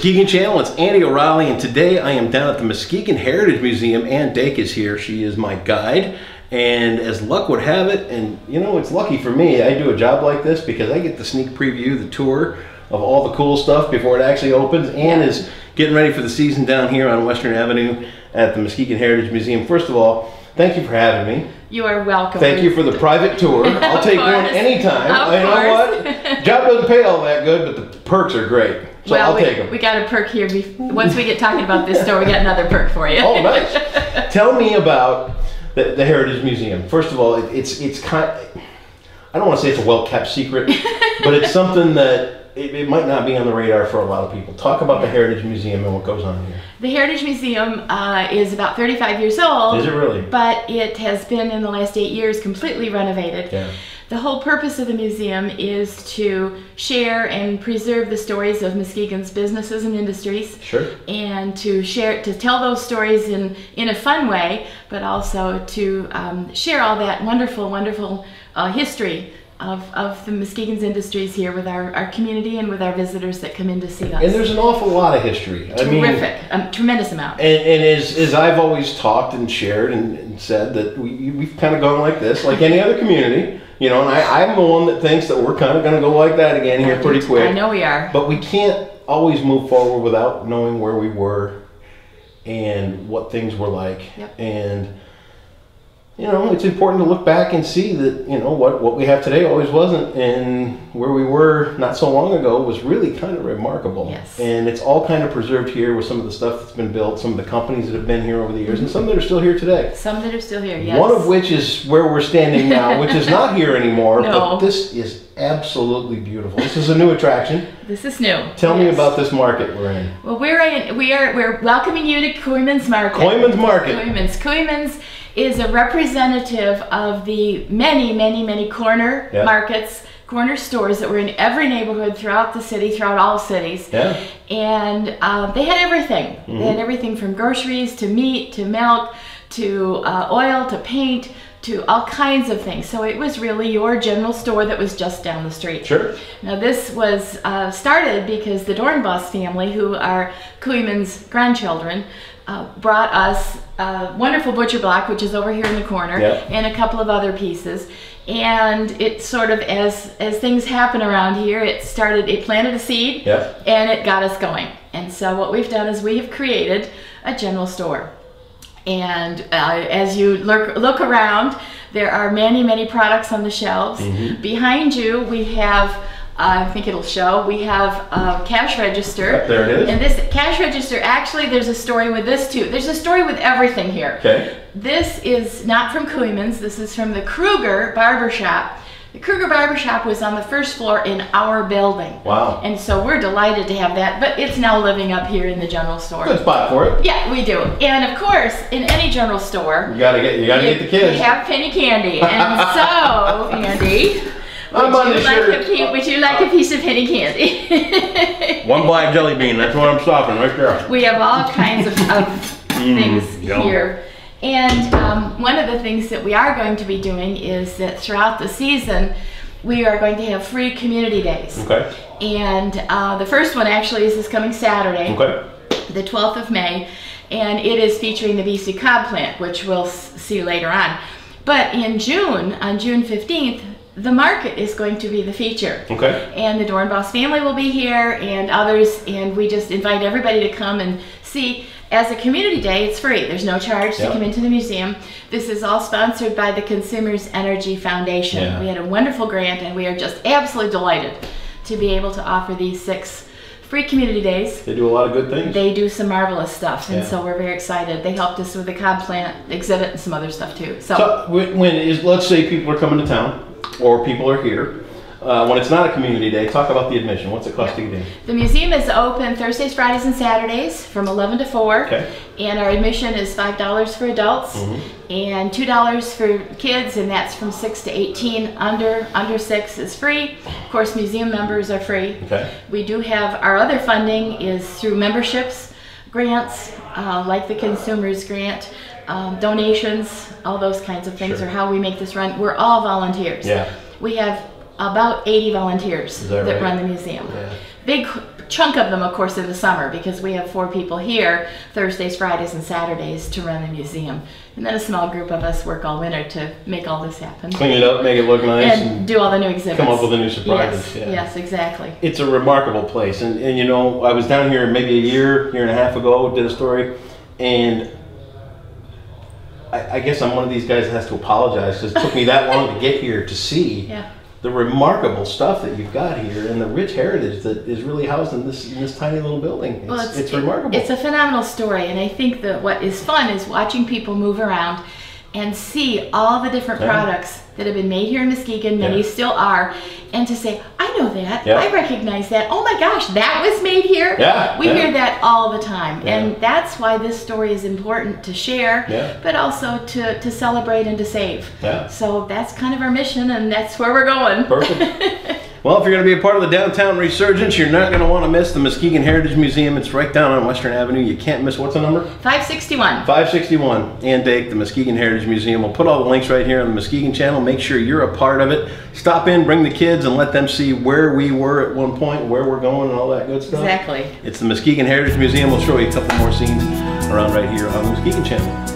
Muskegon Channel, it's Andy O'Reilly, and today I am down at the Muskegon Heritage Museum, and Dake is here. She is my guide, and as luck would have it, and you know, it's lucky for me, I do a job like this because I get to sneak preview the tour of all the cool stuff before it actually opens, and is getting ready for the season down here on Western Avenue at the Muskegon Heritage Museum. First of all, thank you for having me. You are welcome. Thank you for the private tour. I'll take one anytime. You know what? Job doesn't pay all that good, but the perks are great. So well, I'll take them. We got a perk here. Once we get talking about this store, we got another perk for you. Oh, nice. Tell me about the Heritage Museum. First of all, it's kind of, I don't want to say it's a well-kept secret, but it's something that it might not be on the radar for a lot of people. Talk about the Heritage Museum and what goes on here. The Heritage Museum is about 35 years old. Is it really? But it has been, in the last 8 years, completely renovated. Yeah. The whole purpose of the museum is to share and preserve the stories of Muskegon's businesses and industries. Sure. And to tell those stories in a fun way, but also to share all that wonderful, wonderful history of the Muskegon's industries here with our community and with our visitors that come in to see us. And there's an awful lot of history. Terrific, a tremendous amount. And as I've always talked and shared and said that we've kind of gone like this, like any other community, you know, and I'm the one that thinks that we're kind of going to go like that again here pretty quick. I know we are. But we can't always move forward without knowing where we were and what things were like. Yep. And you know, it's important to look back and see that, you know, what we have today always wasn't, and where we were not so long ago was really kind of remarkable. Yes. And it's all kind of preserved here with some of the stuff that's been built, some of the companies that have been here over the years, and some that are still here today. Some that are still here, yes. One of which is where we're standing now, which is not here anymore, no. But this is absolutely beautiful. This is a new attraction. This is new. Tell me about this market we're in. Well, we're welcoming you to Kooyman's Market. Kooyman's Market. Kooyman's is a representative of the many, many, many corner markets, corner stores that were in every neighborhood throughout the city, throughout all cities. Yeah. And they had everything. Mm-hmm. They had everything from groceries to meat to milk to oil to paint to all kinds of things. So it was really your general store that was just down the street. Sure. Now this was started because the Dornbos family, who are Kooyman's grandchildren, brought us a wonderful butcher block, which is over here in the corner, and a couple of other pieces. And it sort of, as things happen around here, it planted a seed, and it got us going. And so what we've done is we have created a general store. And as you look around, there are many, many products on the shelves. Mm-hmm. Behind you, we have, I think it'll show, we have a cash register. Yep, there it is. And this cash register, actually, there's a story with this too. There's a story with everything here. Okay. This is not from Kooyman's. This is from the Kruger Barbershop. The Kruger Barbershop was on the first floor in our building. Wow. And so we're delighted to have that, but it's now living up here in the general store. Good spot for it. Yeah, we do. And of course, in any general store, you gotta get the kids. You have penny candy. And so, Andy, would you like a piece of penny candy? One black jelly bean, that's what I'm stopping right there. We have all kinds of things here. And one of the things that we are going to be doing is that throughout the season, we are going to have free community days. Okay. And the first one actually is this coming Saturday, the 12th of May, and it is featuring the BC Cob plant, which we'll see later on. But in June, on June 15th, the market is going to be the feature. Okay. And the Dornbos family will be here and others, and we just invite everybody to come and see. As a community day, it's free. There's no charge to come into the museum. This is all sponsored by the Consumers Energy Foundation. Yeah. We had a wonderful grant, and we are just absolutely delighted to be able to offer these 6 free community days. They do a lot of good things. They do some marvelous stuff, and so we're very excited. They helped us with the Cob plant exhibit and some other stuff too. So let's say people are coming to town, or people are here. When it's not a community day, talk about the admission. What's it cost to get in? The museum is open Thursdays, Fridays, and Saturdays from 11 to 4. Okay. And our admission is $5 for adults and $2 for kids, and that's from 6 to 18. Under 6 is free. Of course, museum members are free. Okay. We do have our other funding is through memberships, grants, like the Consumers Grant, donations, all those kinds of things are how we make this run. We're all volunteers. Yeah. We have about 80 volunteers that run the museum. Yeah. Big chunk of them, of course, in the summer, because we have 4 people here Thursdays, Fridays, and Saturdays to run the museum. And then a small group of us work all winter to make all this happen. Clean it up, make it look nice. And do all the new exhibits. Come up with the new surprises. Yes, yes, exactly. It's a remarkable place. And you know, I was down here maybe a year and a half ago, did a story, and I guess I'm one of these guys that has to apologize because it took me that long to get here to see the remarkable stuff that you've got here and the rich heritage that is really housed in this tiny little building. It's remarkable. It's a phenomenal story, and I think that what is fun is watching people move around and see all the different products that have been made here in Muskegon, many still are, and to say, I know that, I recognize that, oh my gosh, that was made here. We hear that all the time, and that's why this story is important to share, but also to celebrate and to save. So that's kind of our mission, and that's where we're going. Perfect. Well, if you're going to be a part of the downtown resurgence, you're not going to want to miss the Muskegon Heritage Museum. It's right down on Western Avenue. You can't miss, what's the number? 561. 561. And Dake, the Muskegon Heritage Museum. We'll put all the links right here on the Muskegon channel. Make sure you're a part of it. Stop in, bring the kids, and let them see where we were at one point, where we're going, and all that good stuff. Exactly. It's the Muskegon Heritage Museum. We'll show you a couple more scenes around right here on the Muskegon channel.